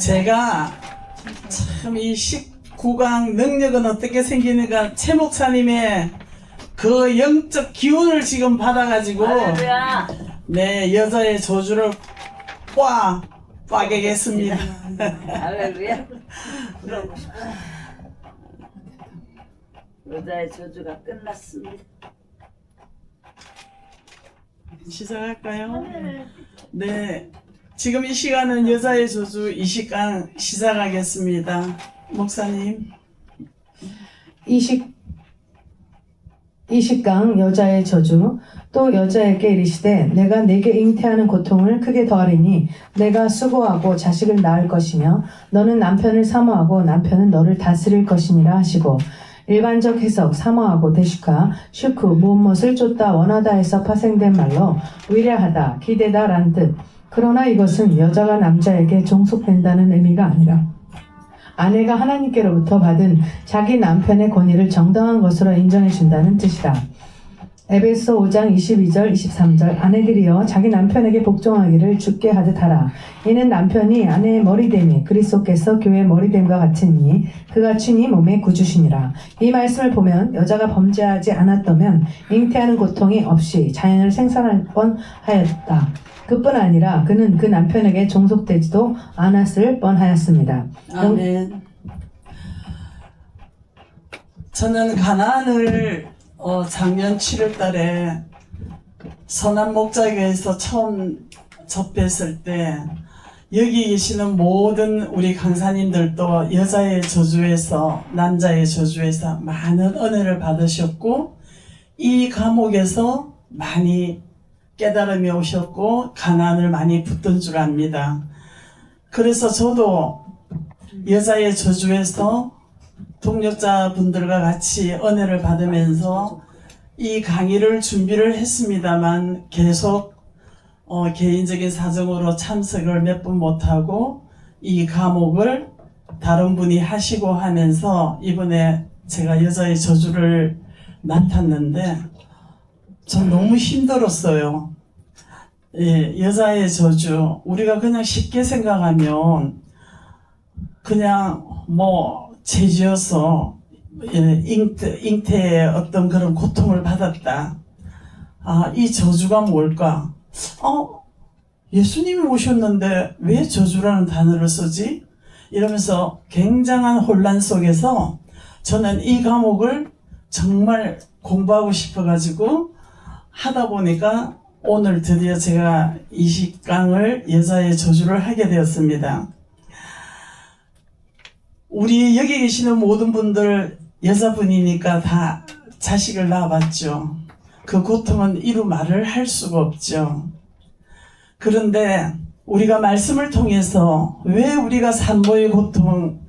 제가 참 이 19강 능력은 어떻게 생기는가 최 목사님의 그 영적 기운을 지금 받아가지고 할렐루야. 네 여자의 저주를 꽈겠습니다. 할렐루야. 그러고 싶어. 여자의 저주가 끝났습니다. 시작할까요? 네. 지금 이 시간은 여자의 저주 20강 시작하겠습니다. 목사님. 20강 여자의 저주. 또 여자에게 이르시되 내가 네게 잉태하는 고통을 크게 더하리니 내가 수고하고 자식을 낳을 것이며 너는 남편을 사모하고 남편은 너를 다스릴 것이니라 하시고, 일반적 해석 사모하고 대슈카 슈크 무엇을 쫓다 원하다에서 파생된 말로 위례하다 기대다 란 뜻. 그러나 이것은 여자가 남자에게 종속된다는 의미가 아니라 아내가 하나님께로부터 받은 자기 남편의 권위를 정당한 것으로 인정해 준다는 뜻이다. 에베소 5장 22절 23절 아내들이여 자기 남편에게 복종하기를 주께 하듯 하라. 이는 남편이 아내의 머리됨이 그리스도께서 교회의 머리됨과 같으니 그가 친히 몸의 구주시니라. 이 말씀을 보면 여자가 범죄하지 않았다면 잉태하는 고통이 없이 자연을 생산할 뻔하였다. 그뿐 아니라 그는 그 남편에게 종속되지도 않았을 뻔하였습니다. 아멘. 저는 가나안을 작년 7월 달에 선한 목자교회에서 처음 접했을 때 여기 계시는 모든 우리 강사님들도 여자의 저주에서 남자의 저주에서 많은 은혜를 받으셨고 이 감옥에서 많이 깨달음이 오셨고 가난을 많이 붙든 줄 압니다. 그래서 저도 여자의 저주에서 동력자분들과 같이 은혜를 받으면서 이 강의를 준비를 했습니다만 계속 개인적인 사정으로 참석을 몇 번 못하고 이 과목을 다른 분이 하시고 하면서 이번에 제가 여자의 저주를 맡았는데 전 너무 힘들었어요. 예, 여자의 저주 우리가 그냥 쉽게 생각하면 그냥 뭐 죄지어서 잉태의 어떤 그런 고통을 받았다. 이 저주가 뭘까? 예수님이 오셨는데 왜 저주라는 단어를 쓰지? 이러면서 굉장한 혼란 속에서 저는 이 과목을 정말 공부하고 싶어가지고 하다 보니까 오늘 드디어 제가 20강을 여자의 저주를 하게 되었습니다. 우리 여기 계시는 모든 분들 여자분이니까 다 자식을 낳아봤죠. 그 고통은 이루 말을 할 수가 없죠. 그런데 우리가 말씀을 통해서 왜 우리가 산모의 고통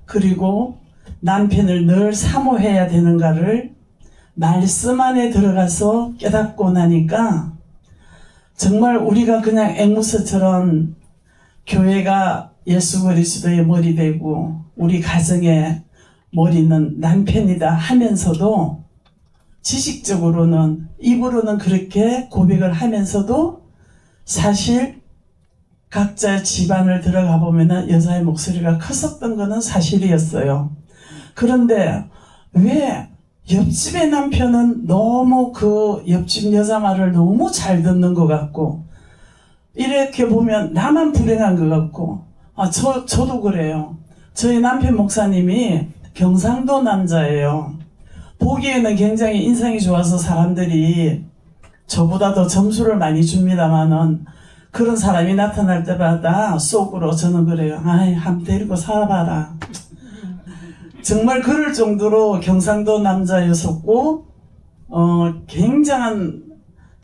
그리고 남편을 늘 사모해야 되는가를 말씀 안에 들어가서 깨닫고 나니까 정말 우리가 그냥 앵무새처럼 교회가 예수 그리스도의 머리 되고 우리 가정의 머리는 남편이다 하면서도 지식적으로는 입으로는 그렇게 고백을 하면서도 사실 각자 집안을 들어가 보면은 여자의 목소리가 컸었던 것은 사실이었어요. 그런데 왜 옆집의 남편은 너무 그 옆집 여자 말을 너무 잘 듣는 것 같고 이렇게 보면 나만 불행한 것 같고 저도 그래요. 저희 남편 목사님이 경상도 남자예요. 보기에는 굉장히 인상이 좋아서 사람들이 저보다 더 점수를 많이 줍니다만은 그런 사람이 나타날 때마다 속으로 저는 그래요. 한번 데리고 살아봐라. 정말 그럴 정도로 경상도 남자였었고 굉장한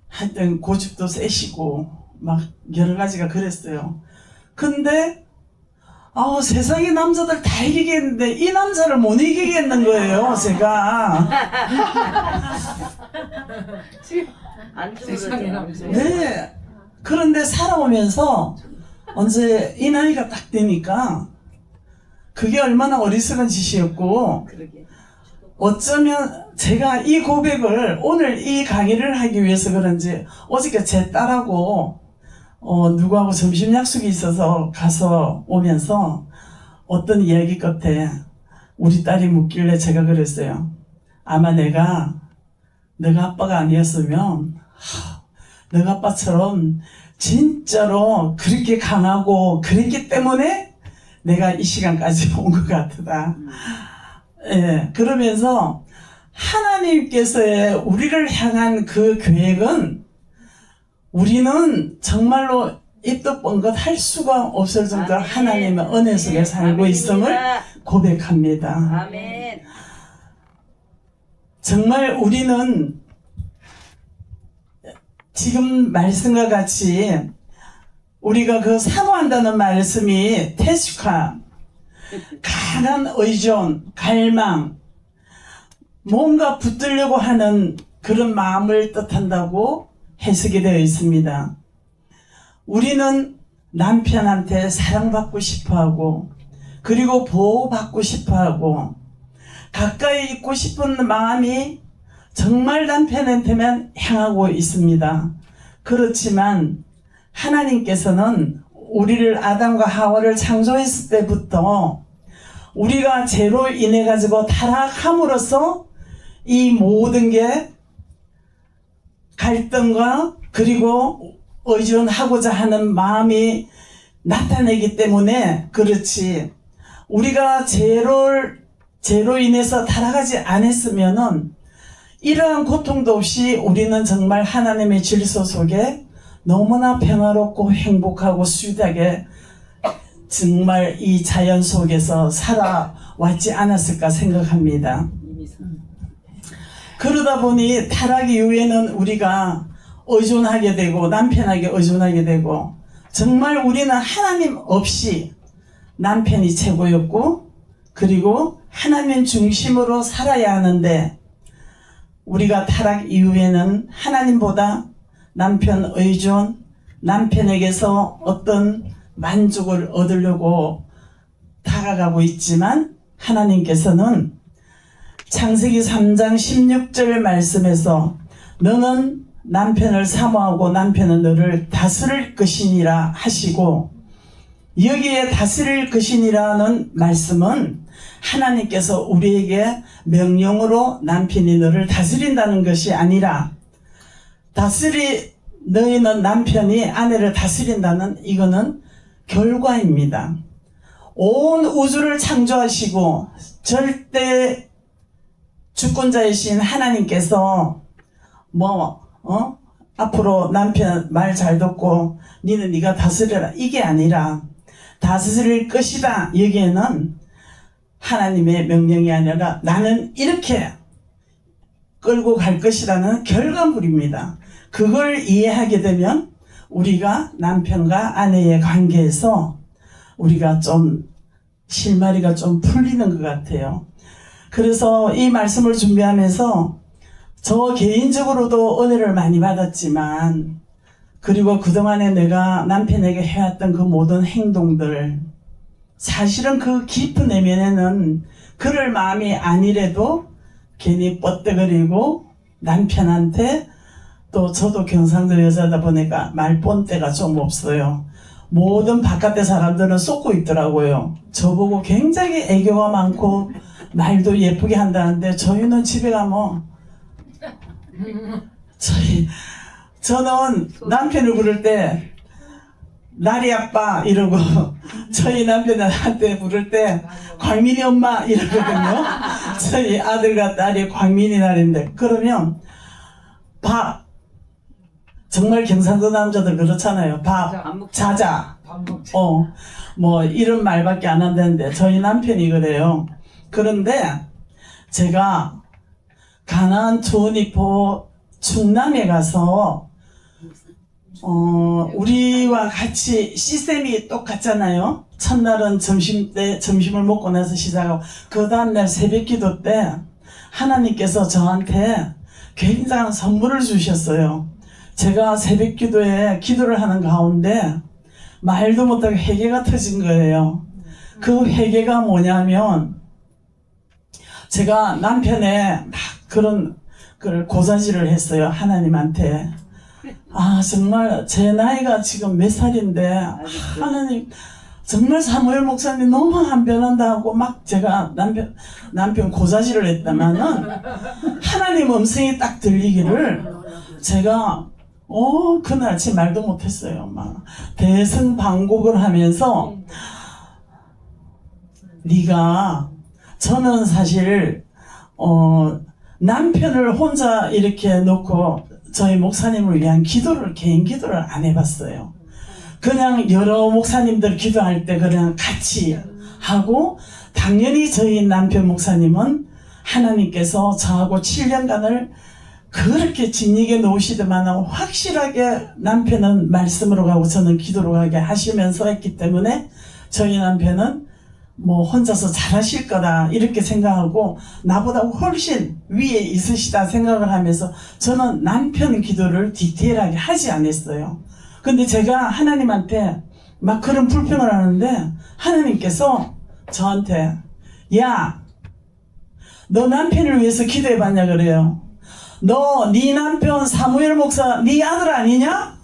하여튼 고집도 세시고 막 여러 가지가 그랬어요. 근데 세상의 남자들 다 이기겠는데 이 남자를 못 이기겠는 거예요. 제가 안 죽어도 네. 그런데 살아오면서 언제 이 나이가 딱 되니까 그게 얼마나 어리석은 짓이었고 그러게. 어쩌면 제가 이 고백을 오늘 이 강의를 하기 위해서 그런지 어저께 제 딸하고 누구하고 점심 약속이 있어서 가서 오면서 어떤 이야기 끝에 우리 딸이 묻길래 제가 그랬어요. 아마 너가 아빠가 아니었으면 너가 아빠처럼 진짜로 그렇게 강하고 그랬기 때문에 내가 이 시간까지 온 것 같다. 예, 그러면서 하나님께서의 우리를 향한 그 계획은 우리는 정말로 입도 뻥긋 할 수가 없을 정도로 아멘. 하나님의 은혜 속에 살고 있음을 아멘입니다. 고백합니다. 아멘. 정말 우리는 지금 말씀과 같이 우리가 그 사모한다는 말씀이 태식화, 강한 의존, 갈망, 뭔가 붙들려고 하는 그런 마음을 뜻한다고 해석이 되어 있습니다. 우리는 남편한테 사랑받고 싶어하고 그리고 보호받고 싶어하고 가까이 있고 싶은 마음이 정말 남편한테만 향하고 있습니다. 그렇지만 하나님께서는 우리를 아담과 하와를 창조했을 때부터 우리가 죄로 인해 가지고 타락함으로써 이 모든 게 갈등과 그리고 의존하고자 하는 마음이 나타내기 때문에 그렇지, 우리가 죄로 인해서 타락하지 않았으면은 이러한 고통도 없이 우리는 정말 하나님의 질서 속에 너무나 평화롭고 행복하고 수윗하게 정말 이 자연 속에서 살아왔지 않았을까 생각합니다. 그러다 보니 타락 이후에는 우리가 의존하게 되고 남편에게 의존하게 되고 정말 우리는 하나님 없이 남편이 최고였고 그리고 하나님 중심으로 살아야 하는데 우리가 타락 이후에는 하나님보다 남편 의존, 남편에게서 어떤 만족을 얻으려고 다가가고 있지만 하나님께서는 창세기 3장 16절 말씀에서 너는 남편을 사모하고 남편은 너를 다스릴 것이니라 하시고, 여기에 다스릴 것이니라는 말씀은 하나님께서 우리에게 명령으로 남편이 너를 다스린다는 것이 아니라 너희는 남편이 아내를 다스린다는 이거는 결과입니다. 온 우주를 창조하시고 절대 주권자이신 하나님께서 앞으로 남편 말 잘 듣고 니는 네가 다스려라 이게 아니라 다스릴 것이다. 여기에는 하나님의 명령이 아니라 나는 이렇게 끌고 갈 것이라는 결과물입니다. 그걸 이해하게 되면 우리가 남편과 아내의 관계에서 우리가 좀 실마리가 좀 풀리는 것 같아요. 그래서 이 말씀을 준비하면서 저 개인적으로도 은혜를 많이 받았지만 그리고 그동안에 내가 남편에게 해왔던 그 모든 행동들, 사실은 그 깊은 내면에는 그럴 마음이 아니래도 괜히 뻗대거리고 남편한테, 또 저도 경상도 여자다 보니까 말본때가 좀 없어요. 모든 바깥의 사람들은 쏟고 있더라고요. 저보고 굉장히 애교가 많고 말도 예쁘게 한다는데 저희는 집에 가면 저는 남편을 부를 때 나리 아빠 이러고 저희 남편한테 부를 때 광민이 엄마 이러거든요. 저희 아들과 딸이 광민이 날인데 그러면 밥, 정말 경상도 남자들 그렇잖아요. 밥, 자자, 뭐 이런 말밖에 안 한다는데 저희 남편이 그래요. 그런데 제가 가나안 투어니포 충남에 가서 우리와 같이 시스템이 똑같잖아요. 첫날은 점심을 먹고 나서 시작하고 그 다음날 새벽기도 때 하나님께서 저한테 굉장한 선물을 주셨어요. 제가 새벽기도에 기도를 하는 가운데 말도 못하게 회개가 터진 거예요. 그 회개가 뭐냐면 제가 남편의 막 그런 고사질을 했어요. 하나님한테 정말 제 나이가 지금 몇 살인데 하나님 정말 사무엘 목사님 너무 안 변한다고 막 제가 남편 고자질을 했다마는 하나님 음성이 딱 들리기를 제가 그날 제 말도 못했어요. 막 대승방곡을 하면서 네가 저는 사실 남편을 혼자 이렇게 놓고 저희 목사님을 위한 개인 기도를 안 해봤어요. 그냥 여러 목사님들 기도할 때 그냥 같이 하고, 당연히 저희 남편 목사님은 하나님께서 저하고 7년간을 그렇게 진리게 놓으시더만 확실하게 남편은 말씀으로 가고 저는 기도로 가게 하시면서 했기 때문에 저희 남편은 뭐 혼자서 잘하실 거다 이렇게 생각하고 나보다 훨씬 위에 있으시다 생각을 하면서 저는 남편 기도를 디테일하게 하지 않았어요. 근데 제가 하나님한테 막 그런 불평을 하는데 하나님께서 저한테 야, 너 남편을 위해서 기도해봤냐 그래요. 너 네 남편 사무엘 목사 네 아들 아니냐?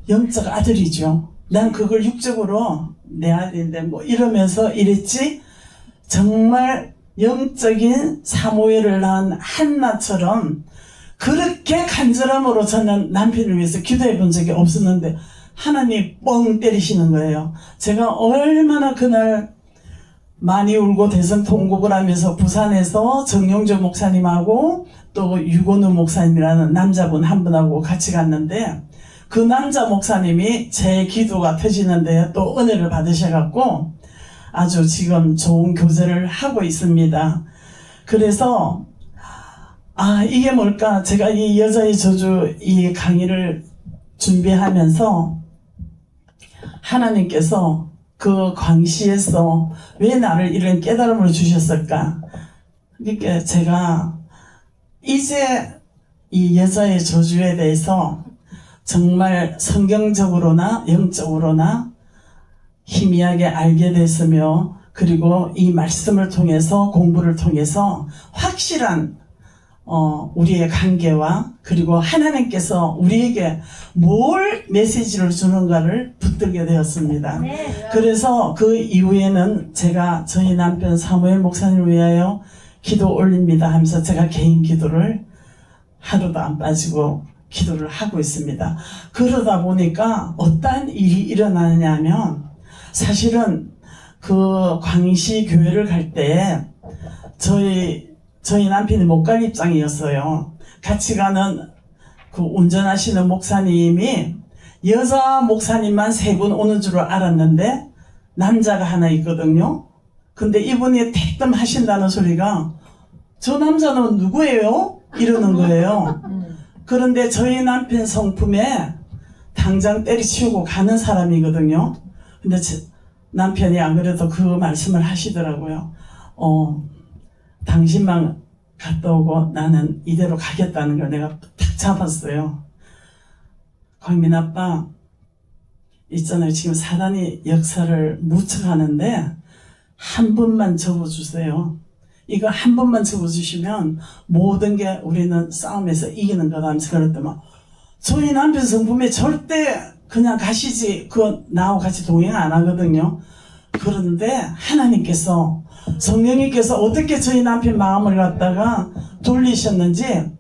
영적 아들이죠. 난 그걸 육적으로 내 아들인데 뭐 이러면서 이랬지, 정말 영적인 사무엘을 낳은 한나처럼 그렇게 간절함으로 저는 남편을 위해서 기도해 본 적이 없었는데 하나님 뻥 때리시는 거예요. 제가 얼마나 그날 많이 울고 대성통곡을 하면서 부산에서 정용조 목사님하고 또 유건우 목사님이라는 남자분 한 분하고 같이 갔는데 그 남자 목사님이 제 기도가 터지는데 또 은혜를 받으셔갖고 아주 지금 좋은 교제를 하고 있습니다. 그래서 이게 뭘까? 제가 이 여자의 저주 이 강의를 준비하면서 하나님께서 그 광시에서 왜 나를 이런 깨달음을 주셨을까? 그러니까 제가 이제 이 여자의 저주에 대해서 정말 성경적으로나 영적으로나 희미하게 알게 됐으며, 그리고 이 말씀을 통해서 공부를 통해서 확실한 우리의 관계와 그리고 하나님께서 우리에게 뭘 메시지를 주는가를 붙들게 되었습니다. 그래서 그 이후에는 제가 저희 남편 사무엘 목사님을 위하여 기도 올립니다 하면서 제가 개인 기도를 하루도 안 빠지고 기도를 하고 있습니다. 그러다 보니까 어떤 일이 일어나느냐 하면, 사실은 그 광시 교회를 갈 때 저희 남편이 못 갈 입장이었어요. 같이 가는 그 운전하시는 목사님이 여자 목사님만 3분 오는 줄 알았는데 남자가 하나 있거든요. 근데 이분이 대뜸 하신다는 소리가 저 남자는 누구예요? 이러는 거예요. 그런데 저희 남편 성품에 당장 때리치우고 가는 사람이거든요. 근데 남편이 안 그래도 그 말씀을 하시더라고요. 당신만 갔다 오고 나는 이대로 가겠다는 걸 내가 딱 잡았어요. 광민 아빠, 있잖아요. 지금 사단이 역사를 무척하는데 한 번만 접어주세요. 이거 한 번만 접어주시면 모든 게 우리는 싸움에서 이기는 거다 하면서 그랬더만 저희 남편 성품에 절대 그냥 가시지 그거 나하고 같이 동행 안 하거든요. 그런데 하나님께서 성령님께서 어떻게 저희 남편 마음을 갖다가 돌리셨는지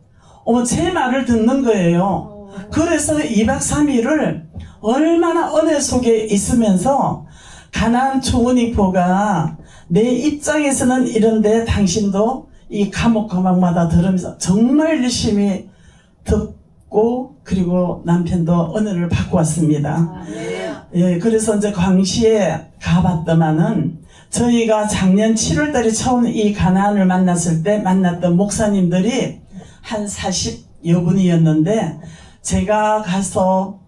제 말을 듣는 거예요. 그래서 2박 3일을 얼마나 은혜 속에 있으면서 가나안 초원이포가 내 입장에서는 이런데 당신도 이 과목마다 들으면서 정말 열심히 듣고 그리고 남편도 은혜를 받고 왔습니다. 예, 그래서 이제 광시에 가봤더만은 저희가 작년 7월달에 처음 이 가나안을 만났을 때 만났던 목사님들이 한 40여 분이었는데 제가 가서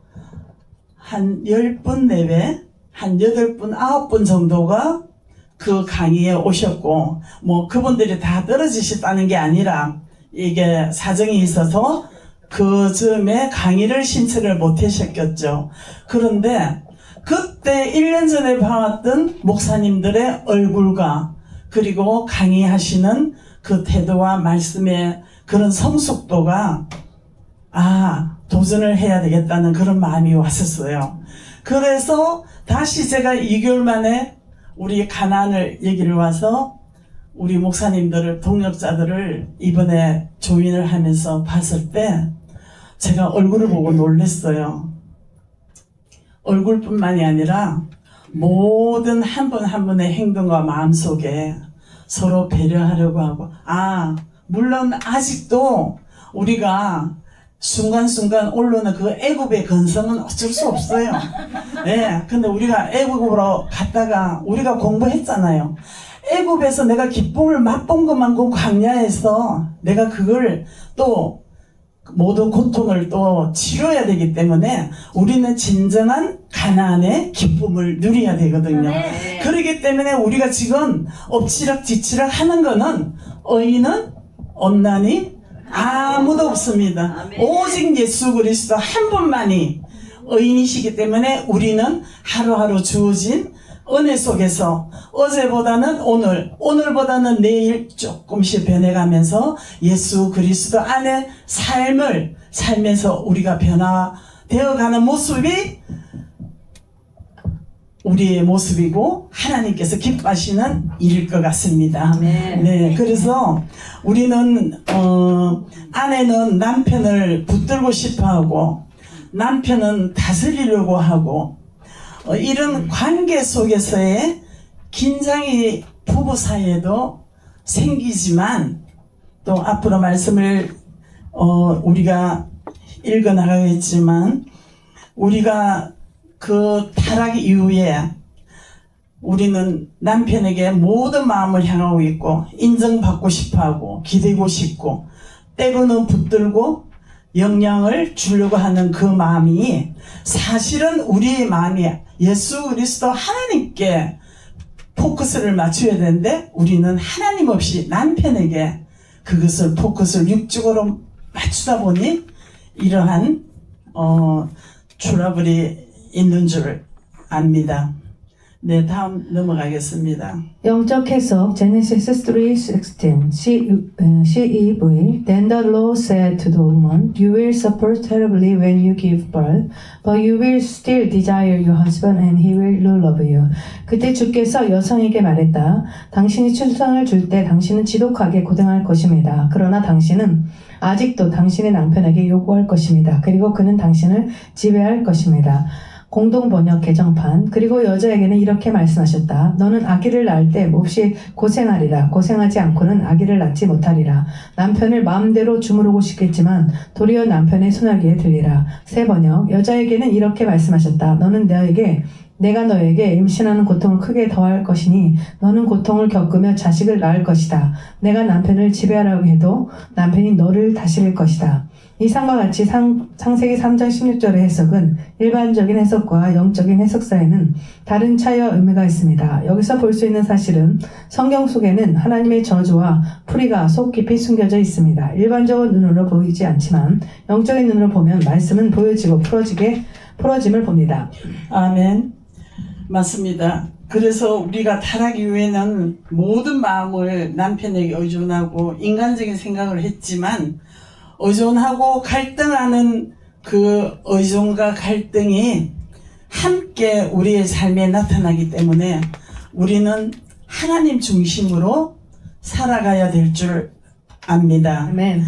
한 10분 내외 한 8분, 9분 정도가 그 강의에 오셨고 뭐 그분들이 다 떨어지셨다는 게 아니라 이게 사정이 있어서 그 즈음에 강의를 신청을 못 하셨겠죠. 그런데 그때 1년 전에 봐왔던 목사님들의 얼굴과 그리고 강의하시는 그 태도와 말씀의 그런 성숙도가 도전을 해야 되겠다는 그런 마음이 왔었어요. 그래서 다시 제가 2개월 만에 우리 가나안을 얘기를 와서 우리 목사님들을, 동역자들을 이번에 조인을 하면서 봤을 때 제가 얼굴을 보고 놀랐어요. 얼굴뿐만이 아니라 모든 한 분 한 분의 행동과 마음 속에 서로 배려하려고 하고, 물론 아직도 우리가 순간순간 올라오는 그 애굽의 건성은 어쩔 수 없어요. 네, 근데 우리가 애굽으로 갔다가 우리가 공부했잖아요. 애굽에서 내가 기쁨을 맛본 것만 그 광야에서 내가 그걸 또 모든 고통을 또 치료해야 되기 때문에 우리는 진정한 가나안의 기쁨을 누려야 되거든요. 네. 그렇기 때문에 우리가 지금 엎치락뒤치락 하는 거는 의인은 없나니 아무도 없습니다. 아멘. 오직 예수 그리스도 한 분만이 의인이시기 때문에 우리는 하루하루 주어진 은혜 속에서 어제보다는 오늘, 오늘보다는 내일 조금씩 변해가면서 예수 그리스도 안에 삶을 살면서 우리가 변화되어가는 모습이 우리의 모습이고 하나님께서 기뻐하시는 일일 것 같습니다. 아멘. 네, 그래서 우리는 아내는 남편을 붙들고 싶어하고 남편은 다스리려고 하고 이런 관계 속에서의 긴장이 부부 사이에도 생기지만 또 앞으로 말씀을 우리가 읽어 나가겠지만 우리가 그 타락 이후에 우리는 남편에게 모든 마음을 향하고 있고 인정받고 싶어하고 기대고 싶고 때로는 붙들고 영향을 주려고 하는 그 마음이 사실은 우리의 마음이 예수 그리스도 하나님께 포커스를 맞춰야 되는데 우리는 하나님 없이 남편에게 그것을 포커스를 육적으로 맞추다 보니 이러한 트러블이 있는 줄 압니다. 네, 다음 넘어가겠습니다. 영적 해석 Genesis 3:16 CEV Then the Lord said to the woman, You will suffer terribly when you give birth, but you will still desire your husband and he will love you. 그때 주께서 여성에게 말했다. 당신이 출산을 줄 때 당신은 지독하게 고생할 것입니다. 그러나 당신은 아직도 당신의 남편에게 요구할 것입니다. 그리고 그는 당신을 지배할 것입니다. 공동번역 개정판. 그리고 여자에게는 이렇게 말씀하셨다. 너는 아기를 낳을 때 몹시 고생하리라. 고생하지 않고는 아기를 낳지 못하리라. 남편을 마음대로 주무르고 싶겠지만 도리어 남편의 손아귀에 들리라. 새번역. 여자에게는 이렇게 말씀하셨다. 너는 내가 너에게 임신하는 고통을 크게 더할 것이니 너는 고통을 겪으며 자식을 낳을 것이다. 내가 남편을 지배하라고 해도 남편이 너를 다스릴 것이다. 이상과 같이 창세기 3장 16절의 해석은 일반적인 해석과 영적인 해석 사이에는 다른 차이와 의미가 있습니다. 여기서 볼 수 있는 사실은 성경 속에는 하나님의 저주와 풀이가 속 깊이 숨겨져 있습니다. 일반적인 눈으로 보이지 않지만 영적인 눈으로 보면 말씀은 보여지고 풀어짐을 봅니다. 아멘. 맞습니다. 그래서 우리가 타락 이후에는 모든 마음을 남편에게 의존하고 인간적인 생각을 했지만 의존하고 갈등하는 그 의존과 갈등이 함께 우리의 삶에 나타나기 때문에 우리는 하나님 중심으로 살아가야 될 줄 압니다. 아멘.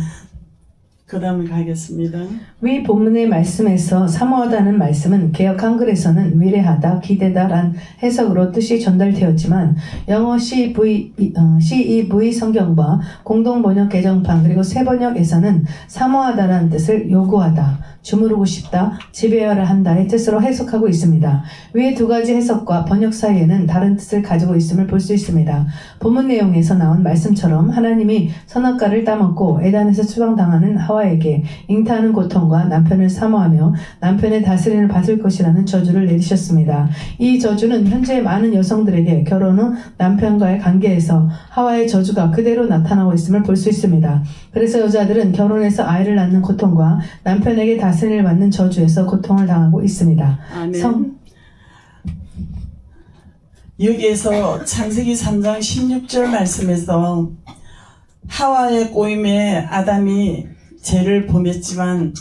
그 다음에 가겠습니다. 위 본문의 말씀에서 사모하다는 말씀은 개역 한글에서는 위례하다, 기대다란 해석으로 뜻이 전달되었지만 영어 CEV 성경과 공동번역 개정판 그리고 새번역에서는 사모하다라는 뜻을 요구하다, 주무르고 싶다, 지배하려 한다의 뜻으로 해석하고 있습니다. 위의 두 가지 해석과 번역 사이에는 다른 뜻을 가지고 있음을 볼 수 있습니다. 본문 내용에서 나온 말씀처럼 하나님이 선악과를 따먹고 에덴에서 추방당하는 하와에게 잉타하는 고통과 남편을 사모하며 남편의 다스림을 받을 것이라는 저주를 내리셨습니다. 이 저주는 현재 많은 여성들에게 결혼 후 남편과의 관계에서 하와의 저주가 그대로 나타나고 있음을 볼 수 있습니다. 그래서 여자들은 결혼해서 아이를 낳는 고통과 남편에게 다스림을 받는 저주에서 고통을 당하고 있습니다. 아멘. 여기에서 창세기 3장 16절 말씀에서 하와의 꼬임에 아담이 죄를 범했지만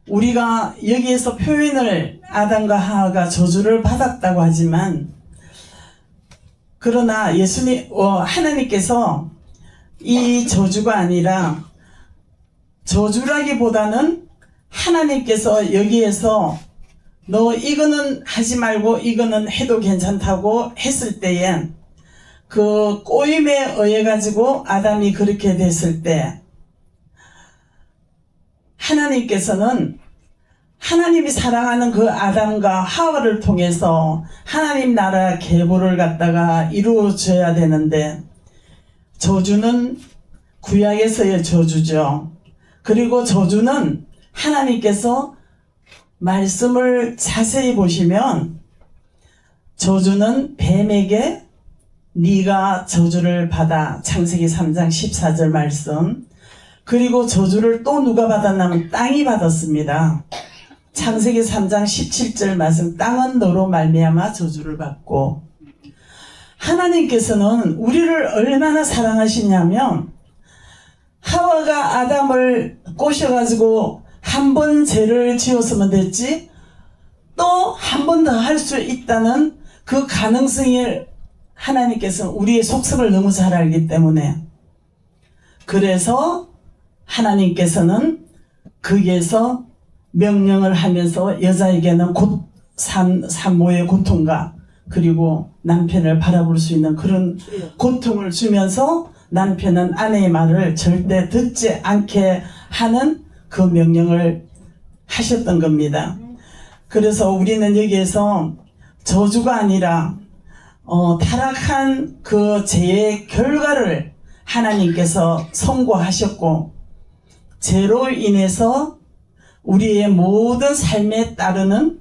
우리가 여기에서 표현을 아담과 하와가 저주를 받았다고 하지만 그러나 하나님께서 이 저주가 아니라 저주라기보다는 하나님께서 여기에서 너 이거는 하지 말고 이거는 해도 괜찮다고 했을 때에 그 꼬임에 의해 가지고 아담이 그렇게 됐을 때 하나님께서는 하나님이 사랑하는 그 아담과 하와를 통해서 하나님 나라 계보를 갖다가 이루어져야 되는데 저주는 구약에서의 저주죠. 그리고 저주는 하나님께서 말씀을 자세히 보시면 저주는 뱀에게 네가 저주를 받아 창세기 3장 14절 말씀 그리고 저주를 또 누가 받았냐면 땅이 받았습니다. 창세기 3장 17절 말씀 땅은 너로 말미암아 저주를 받고 하나님께서는 우리를 얼마나 사랑하시냐면 하와가 아담을 꼬셔가지고 한 번 죄를 지었으면 됐지 또 한 번 더 할 수 있다는 그 가능성을 하나님께서는 우리의 속성을 너무 잘 알기 때문에 그래서 하나님께서는 거기에서 명령을 하면서 여자에게는 산모의 고통과 그리고 남편을 바라볼 수 있는 그런 고통을 주면서 남편은 아내의 말을 절대 듣지 않게 하는 그 명령을 하셨던 겁니다. 그래서 우리는 여기에서 저주가 아니라 타락한 그 죄의 결과를 하나님께서 선고하셨고 죄로 인해서 우리의 모든 삶에 따르는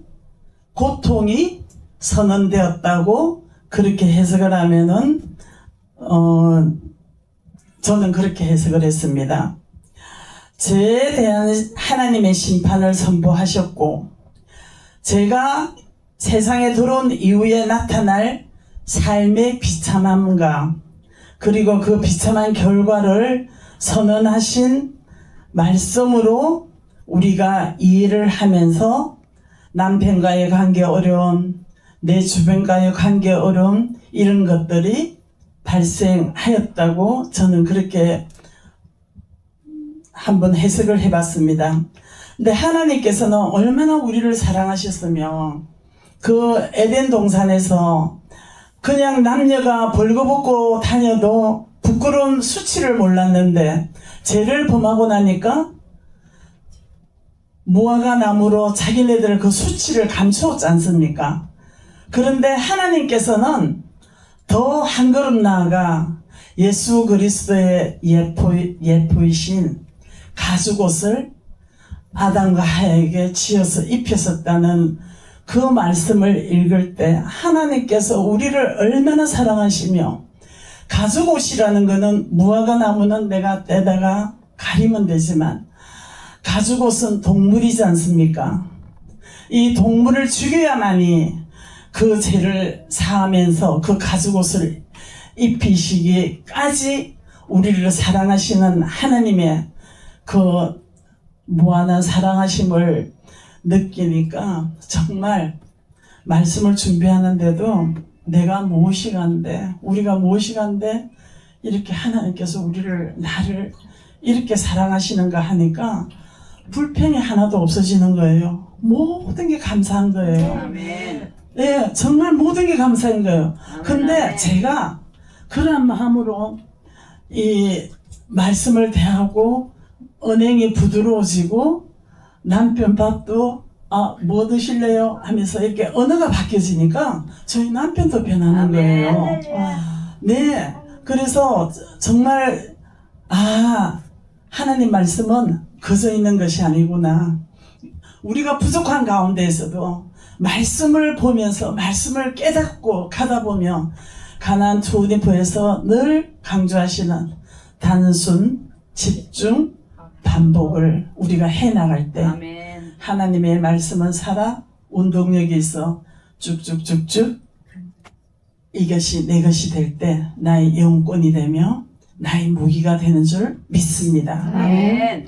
고통이 선언되었다고 그렇게 해석을 하면은 저는 그렇게 해석을 했습니다. 죄에 대한 하나님의 심판을 선포하셨고 죄가 세상에 들어온 이후에 나타날 삶의 비참함과 그리고 그 비참한 결과를 선언하신 말씀으로 우리가 이해를 하면서 남편과의 관계 어려움, 내 주변과의 관계 어려움 이런 것들이 발생하였다고 저는 그렇게 한번 해석을 해봤습니다. 근데 하나님께서는 얼마나 우리를 사랑하셨으며 그 에덴 동산에서 그냥 남녀가 벌거벗고 다녀도 부끄러운 수치를 몰랐는데 죄를 범하고 나니까 무화과 나무로 자기네들 그 수치를 감추었지 않습니까? 그런데 하나님께서는 더 한 걸음 나아가 예수 그리스도의 예포이신 가죽옷을 아담과 하와에게 지어서 입혔었다는 그 말씀을 읽을 때 하나님께서 우리를 얼마나 사랑하시며 가죽옷이라는 것은 무화과 나무는 내가 떼다가 가리면 되지만 가죽옷은 동물이지 않습니까? 이 동물을 죽여야만이 그 죄를 사하면서 그 가죽옷을 입히시기까지 우리를 사랑하시는 하나님의 그 무한한 사랑하심을 느끼니까 정말 말씀을 준비하는데도 내가 무엇이 간데 우리가 무엇이 간데 이렇게 하나님께서 나를 이렇게 사랑하시는가 하니까 불평이 하나도 없어지는 거예요. 모든 게 감사한 거예요. 아멘. 네, 정말 모든 게 감사한 거예요. 근데 아멘. 제가 그런 마음으로 이 말씀을 대하고 언행이 부드러워지고 남편 밥도 뭐 드실래요? 하면서 이렇게 언어가 바뀌어지니까 저희 남편도 변하는 거예요. 네, 그래서 정말 하나님 말씀은 거저 있는 것이 아니구나. 우리가 부족한 가운데에서도 말씀을 보면서 말씀을 깨닫고 가다 보면 가나안 투우리프에서 늘 강조하시는 단순, 집중, 반복을 우리가 해나갈 때 아멘. 하나님의 말씀은 살아 운동력이 있어 쭉쭉쭉쭉 이것이 내 것이 될 때 나의 영권이 되며 나의 무기가 되는 줄 믿습니다. 아멘.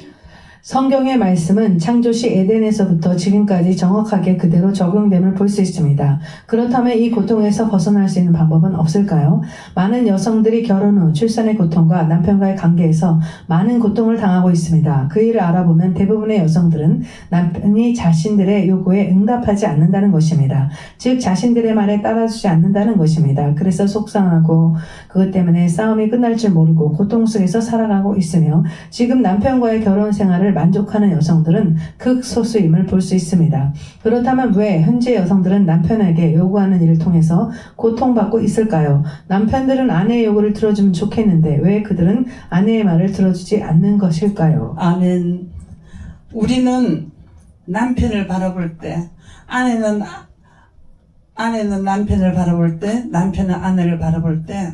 성경의 말씀은 창조시 에덴에서부터 지금까지 정확하게 그대로 적용됨을 볼 수 있습니다. 그렇다면 이 고통에서 벗어날 수 있는 방법은 없을까요? 많은 여성들이 결혼 후 출산의 고통과 남편과의 관계에서 많은 고통을 당하고 있습니다. 그 일을 알아보면 대부분의 여성들은 남편이 자신들의 요구에 응답하지 않는다는 것입니다. 즉 자신들의 말에 따라주지 않는다는 것입니다. 그래서 속상하고 그것 때문에 싸움이 끝날 줄 모르고 고통 속에서 살아가고 있으며 지금 남편과의 결혼 생활을 만족하는 여성들은 극소수임을 볼 수 있습니다. 그렇다면 왜 현재 여성들은 남편에게 요구하는 일을 통해서 고통받고 있을까요? 남편들은 아내의 요구를 들어주면 좋겠는데 왜 그들은 아내의 말을 들어주지 않는 것일까요? 아멘. 우리는 남편을 바라볼 때, 아내는 남편을 바라볼 때, 남편은 아내를 바라볼 때,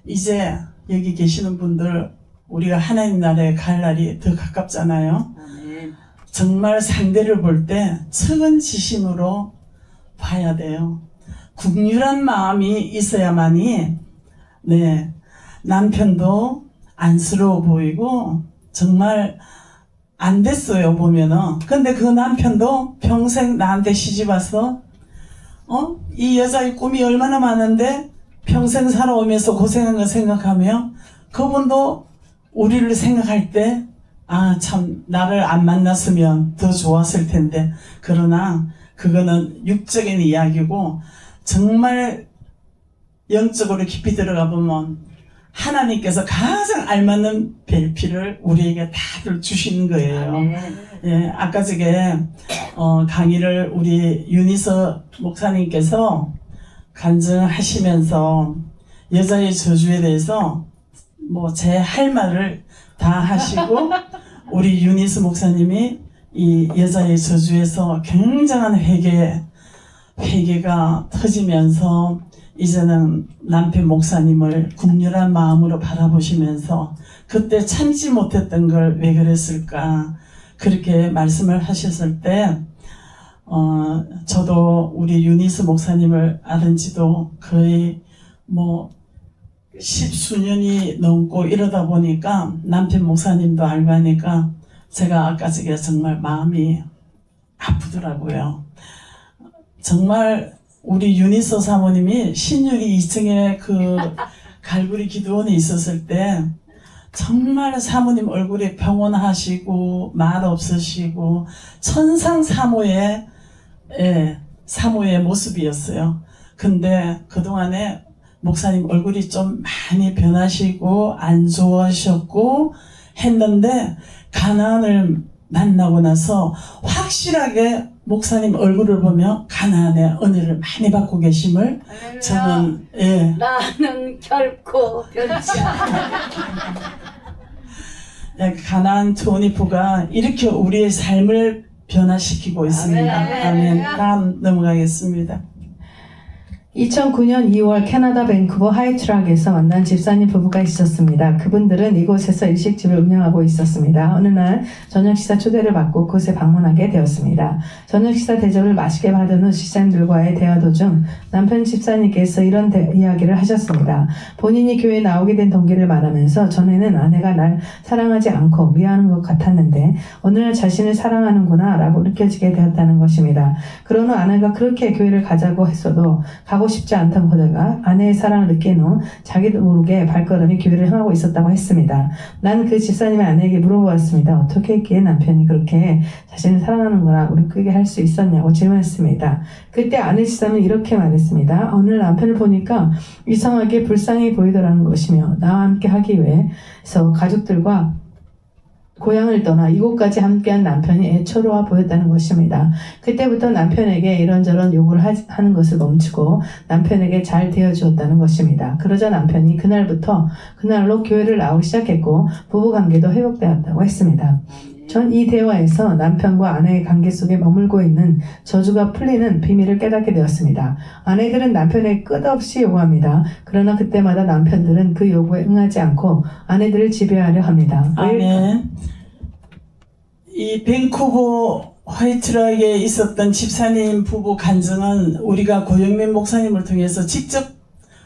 이제 여기 계시는 분들, 우리가 하나님 나라에 갈 날이 더 가깝잖아요. 아멘. 정말 상대를 볼 때 측은지심으로 봐야 돼요. 국률한 마음이 있어야만이 남편도 안쓰러워 보이고 정말 안 됐어요 보면은. 근데 그 남편도 평생 나한테 시집와서 이 여자의 꿈이 얼마나 많은데 평생 살아오면서 고생한 거 생각하며 그분도 우리를 생각할 때 참 나를 안 만났으면 더 좋았을 텐데, 그러나 그거는 육적인 이야기고 정말 영적으로 깊이 들어가 보면 하나님께서 가장 알맞는 별피를 우리에게 다들 주시는 거예요. 아멘. 예, 아까 저게 강의를 우리 윤희서 목사님께서 간증하시면서 여자의 저주에 대해서 뭐 제 할 말을 다 하시고 우리 윤희서 목사님이 이 여자의 저주에서 굉장한 회개가 터지면서 이제는 남편 목사님을 국률한 마음으로 바라보시면서 그때 참지 못했던 걸 왜 그랬을까 그렇게 말씀을 하셨을 때 저도 우리 윤희스 목사님을 아는 지도 거의 뭐 10수년이 넘고 이러다 보니까 남편 목사님도 알고 하니까 제가 아까 저게 정말 마음이 아프더라고요. 정말 우리 윤희서 사모님이 신유리 2층에 그 갈구리 기도원에 있었을 때 정말 사모님 얼굴이 평온하시고 말 없으시고 천상 사모의 모습이었어요. 근데 그동안에 목사님 얼굴이 좀 많이 변하시고 안 좋아하셨고 했는데 가나안을 만나고 나서 확실하게 목사님 얼굴을 보며 가나안의 은혜를 많이 받고 계심을 저는 나는 결코 변치 않아. 가나안 투오니프가 이렇게 우리의 삶을 변화시키고 있습니다. 아멘. 다음 넘어가겠습니다. 2009년 2월 캐나다 밴쿠버 하이트락에서 만난 집사님 부부가 있었습니다. 그분들은 이곳에서 일식집을 운영하고 있었습니다. 어느 날 저녁 식사 초대를 받고 그곳에 방문하게 되었습니다. 저녁 식사 대접을 맛있게 받은 후 집사님들과의 대화 도중 남편 집사님께서 이런 이야기를 하셨습니다. 본인이 교회에 나오게 된 동기를 말하면서 전에는 아내가 날 사랑하지 않고 미워하는 것 같았는데 어느 날 자신을 사랑하는구나 라고 느껴지게 되었다는 것입니다. 그런 후 아내가 그렇게 교회를 가자고 했어도 가고 싶지 않던 그대가 아내의 사랑을 느낀 후 자기도 모르게 발걸음이 교회를 향하고 있었다고 했습니다. 난 그 집사님의 아내에게 물어보았습니다. 어떻게 했기에 남편이 그렇게 자신을 사랑하는구나 우리 할 수 있었냐고 질문했습니다. 그때 아내 집사는 이렇게 말했습니다. 오늘 남편을 보니까 이상하게 불쌍히 보이더라는 것이며 나와 함께 하기 위해서 가족들과 고향을 떠나 이곳까지 함께한 남편이 애처로워 보였다는 것입니다. 그때부터 남편에게 이런저런 요구를 하는 것을 멈추고 남편에게 잘 대해주었다는 것입니다. 그러자 남편이 그날로 교회를 나오기 시작했고 부부관계도 회복되었다고 했습니다. 전 이 대화에서 남편과 아내의 관계 속에 머물고 있는 저주가 풀리는 비밀을 깨닫게 되었습니다. 아내들은 남편에게 끝없이 요구합니다. 그러나 그때마다 남편들은 그 요구에 응하지 않고 아내들을 지배하려 합니다. 아멘. 이 밴쿠버 화이트락에 있었던 집사님 부부 간증은 우리가 고영민 목사님을 통해서 직접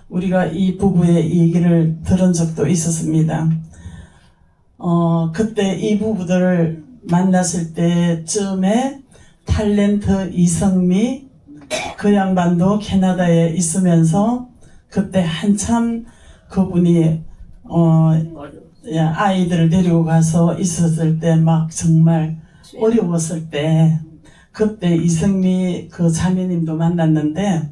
우리가 이 부부의 얘기를 들은 적도 있었습니다. 그때 이 부부들을 만났을 때쯤에 탤런트 이성미 그 양반도 캐나다에 있으면서 그때 한참 그분이 아이들을 데리고 가서 있었을 때 막 정말 어려웠을 때 그때 이성미 그 자매님도 만났는데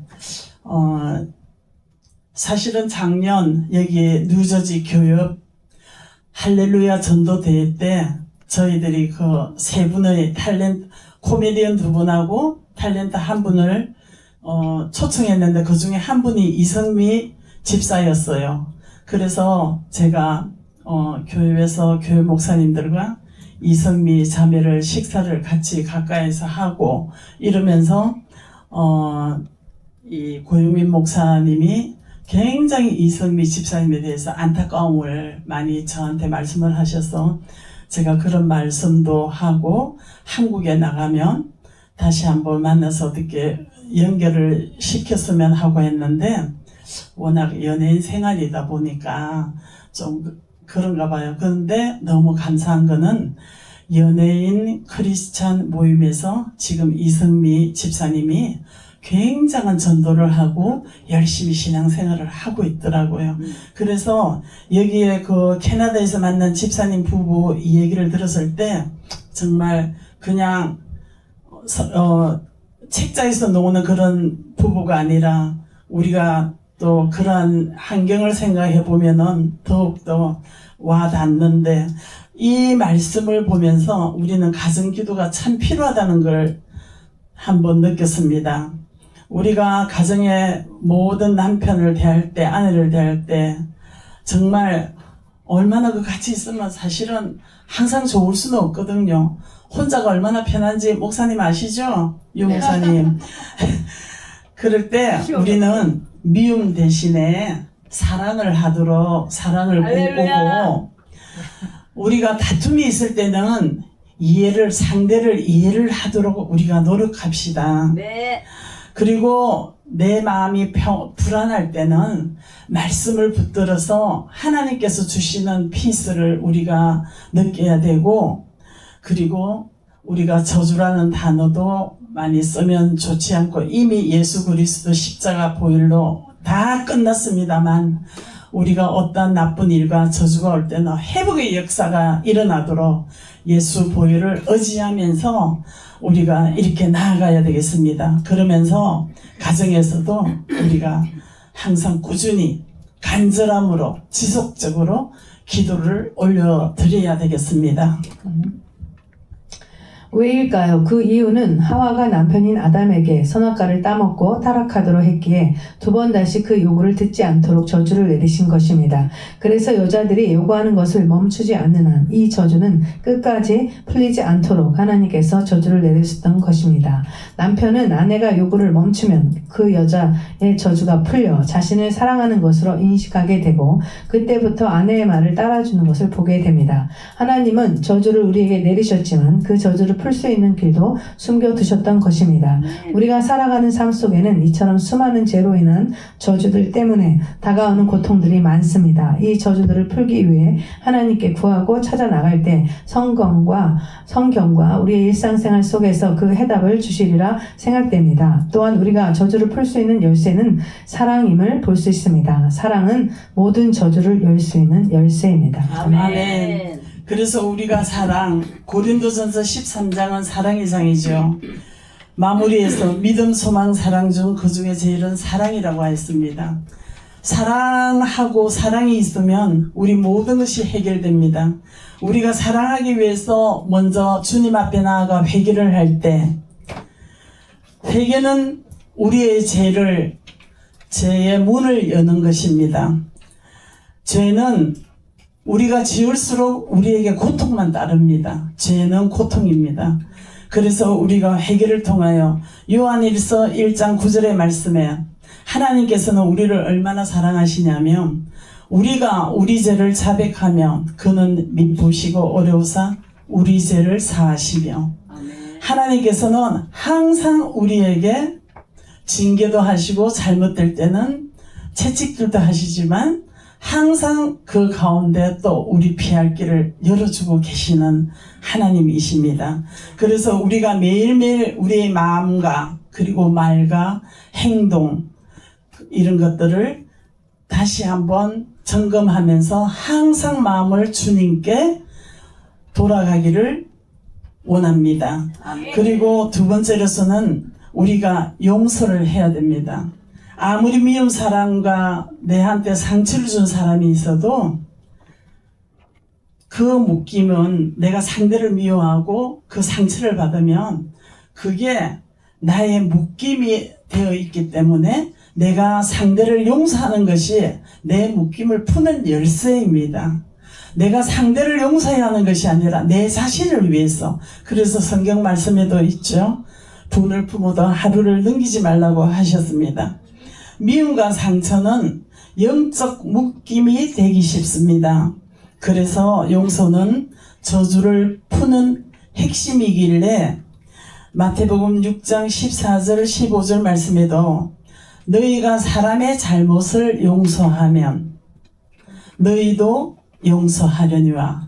사실은 작년 여기 뉴저지 교역 할렐루야 전도대회 때 저희들이 그 세 분의 탤런트 코미디언 두 분하고 탤런트 한 분을 초청했는데 그 중에 한 분이 이성미 집사였어요. 그래서 제가 교회에서 교회 목사님들과 이성미 자매를 식사를 같이 가까이서 하고 이러면서 이 고유민 목사님이 굉장히 이성미 집사님에 대해서 안타까움을 많이 저한테 말씀을 하셔서 제가 그런 말씀도 하고 한국에 나가면 다시 한번 만나서 어떻게 연결을 시켰으면 하고 했는데 워낙 연예인 생활이다 보니까 좀 그런가 봐요. 그런데 너무 감사한 거는 연예인 크리스찬 모임에서 지금 이성미 집사님이 굉장한 전도를 하고 열심히 신앙생활을 하고 있더라고요. 그래서 여기에 그 캐나다에서 만난 집사님 부부 이 얘기를 들었을 때 정말 그냥 책자에서 나오는 그런 부부가 아니라 우리가 또 그러한 환경을 생각해 보면은 더욱더 와닿는데 이 말씀을 보면서 우리는 가정기도가 참 필요하다는 걸 한번 느꼈습니다. 우리가 가정의 모든 남편을 대할 때, 아내를 대할 때 정말 얼마나 그 같이 있으면 사실은 항상 좋을 수는 없거든요. 혼자가 얼마나 편한지 목사님 아시죠? 유 목사님. 그럴 때 우리는 미움 대신에 사랑을 하도록 사랑을 꿈꾸고 우리가 다툼이 있을 때는 상대를 이해를 하도록 우리가 노력합시다. 네. 그리고 내 마음이 불안할 때는 말씀을 붙들어서 하나님께서 주시는 피스를 우리가 느껴야 되고 그리고 우리가 저주라는 단어도 많이 쓰면 좋지 않고 이미 예수 그리스도 십자가 보혈로 다 끝났습니다만 우리가 어떤 나쁜 일과 저주가 올 때는 회복의 역사가 일어나도록 예수 보혈을 의지하면서 우리가 이렇게 나아가야 되겠습니다. 그러면서 가정에서도 우리가 항상 꾸준히 간절함으로 지속적으로 기도를 올려드려야 되겠습니다. 왜일까요? 그 이유는 하와가 남편인 아담에게 선악과를 따먹고 타락하도록 했기에 두 번 다시 그 요구를 듣지 않도록 저주를 내리신 것입니다. 그래서 여자들이 요구하는 것을 멈추지 않는 한 이 저주는 끝까지 풀리지 않도록 하나님께서 저주를 내리셨던 것입니다. 남편은 아내가 요구를 멈추면 그 여자의 저주가 풀려 자신을 사랑하는 것으로 인식하게 되고 그때부터 아내의 말을 따라주는 것을 보게 됩니다. 하나님은 저주를 우리에게 내리셨지만 그 저주를 풀 수 있는 길도 숨겨두셨던 것입니다. 우리가 살아가는 삶 속에는 이처럼 수많은 죄로 인한 저주들 때문에 다가오는 고통들이 많습니다. 이 저주들을 풀기 위해 하나님께 구하고 찾아 나갈 때 성경과 우리의 일상생활 속에서 그 해답을 주시리라 생각됩니다. 또한 우리가 저주를 풀 수 있는 열쇠는 사랑임을 볼 수 있습니다. 사랑은 모든 저주를 열 수 있는 열쇠입니다. 아멘. 그래서 우리가 고린도전서 13장은 사랑의 장이죠. 마무리해서 믿음, 소망, 사랑 중 그 중에 제일은 사랑이라고 했습니다. 사랑하고 사랑이 있으면 우리 모든 것이 해결됩니다. 우리가 사랑하기 위해서 먼저 주님 앞에 나아가 회개를 할 때 회개는 우리의 죄의 문을 여는 것입니다. 죄는 우리가 지을수록 우리에게 고통만 따릅니다. 죄는 고통입니다. 그래서 우리가 회개를 통하여 요한일서 1장 9절의 말씀에 하나님께서는 우리를 얼마나 사랑하시냐면 우리가 우리 죄를 자백하면 그는 미쁘시고 어려우사 우리 죄를 사하시며 하나님께서는 항상 우리에게 징계도 하시고 잘못될 때는 채찍질도 하시지만 항상 그 가운데 또 우리 피할 길을 열어주고 계시는 하나님이십니다. 그래서 우리가 매일매일 우리의 마음과 그리고 말과 행동 이런 것들을 다시 한번 점검하면서 항상 마음을 주님께 돌아가기를 원합니다. 그리고 두 번째로서는 우리가 용서를 해야 됩니다. 아무리 미운 사람과 내한테 상처를 준 사람이 있어도 그 묶임은 내가 상대를 미워하고 그 상처를 받으면 그게 나의 묶임이 되어 있기 때문에 내가 상대를 용서하는 것이 내 묶임을 푸는 열쇠입니다. 내가 상대를 용서해야 하는 것이 아니라 내 자신을 위해서. 그래서 성경 말씀에도 있죠. 분을 품어도 하루를 넘기지 말라고 하셨습니다. 미움과 상처는 영적 묶임이 되기 쉽습니다. 그래서 용서는 저주를 푸는 핵심이길래 마태복음 6장 14절 15절 말씀에도 너희가 사람의 잘못을 용서하면 너희도 용서하려니와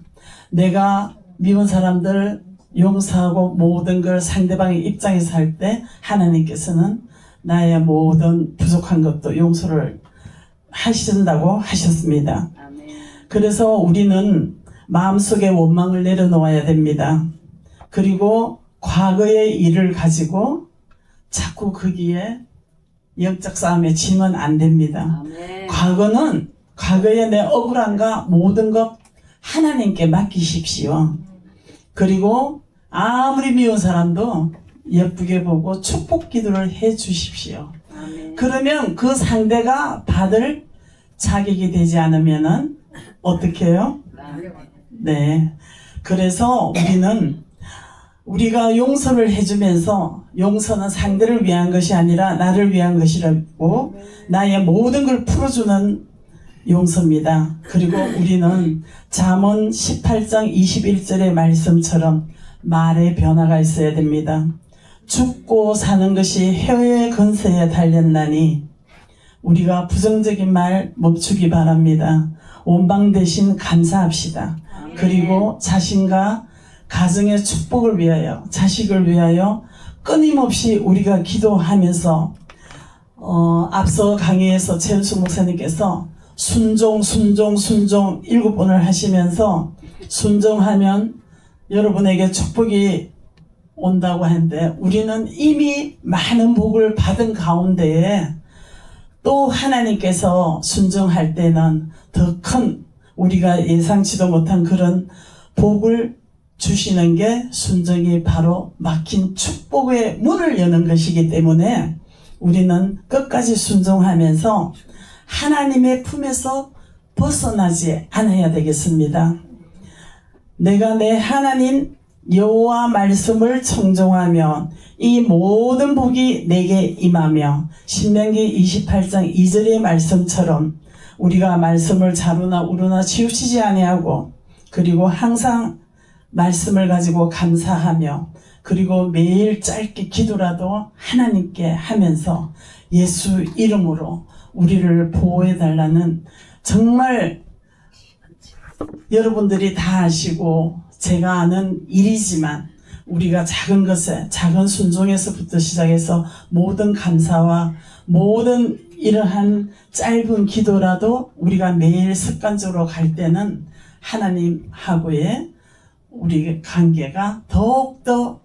내가 미운 사람들 용서하고 모든 걸 상대방의 입장에서 할 때 하나님께서는 나의 모든 부족한 것도 용서를 하신다고 하셨습니다. 그래서 우리는 마음속에 원망을 내려놓아야 됩니다. 그리고 과거의 일을 가지고 자꾸 거기에 영적 싸움에 지면 안 됩니다. 과거는 과거의 내 억울함과 모든 것 하나님께 맡기십시오. 그리고 아무리 미운 사람도 예쁘게 보고 축복 기도를 해 주십시오. 그러면 그 상대가 받을 자격이 되지 않으면은 어떻게 해요? 네. 그래서 우리가 용서를 해주면서 용서는 상대를 위한 것이 아니라 나를 위한 것이라고 나의 모든 걸 풀어주는 용서입니다. 그리고 우리는 잠언 18장 21절의 말씀처럼 말의 변화가 있어야 됩니다. 죽고 사는 것이 혀의 건세에 달렸나니 우리가 부정적인 말 멈추기 바랍니다. 원방 대신 감사합시다. 그리고 자신과 가정의 축복을 위하여 자식을 위하여 끊임없이 우리가 기도하면서 앞서 강의에서 최은숙 목사님께서 순종 7번을 하시면서 순종하면 여러분에게 축복이 온다고 하는데 우리는 이미 많은 복을 받은 가운데에 또 하나님께서 순종할 때는 더 큰 우리가 예상치도 못한 그런 복을 주시는 게 순종이 바로 막힌 축복의 문을 여는 것이기 때문에 우리는 끝까지 순종하면서 하나님의 품에서 벗어나지 않아야 되겠습니다. 내가 내 하나님 여호와 말씀을 청종하면 이 모든 복이 내게 임하며 신명기 28장 2절의 말씀처럼 우리가 말씀을 자루나 우루나 치우치지 아니하고 그리고 항상 말씀을 가지고 감사하며 그리고 매일 짧게 기도라도 하나님께 하면서 예수 이름으로 우리를 보호해 달라는 정말 여러분들이 다 아시고 제가 아는 일이지만 우리가 작은 것에 작은 순종에서부터 시작해서 모든 감사와 모든 이러한 짧은 기도라도 우리가 매일 습관적으로 갈 때는 하나님하고의 우리 관계가 더욱더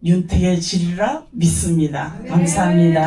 윤택해지리라 믿습니다. 감사합니다.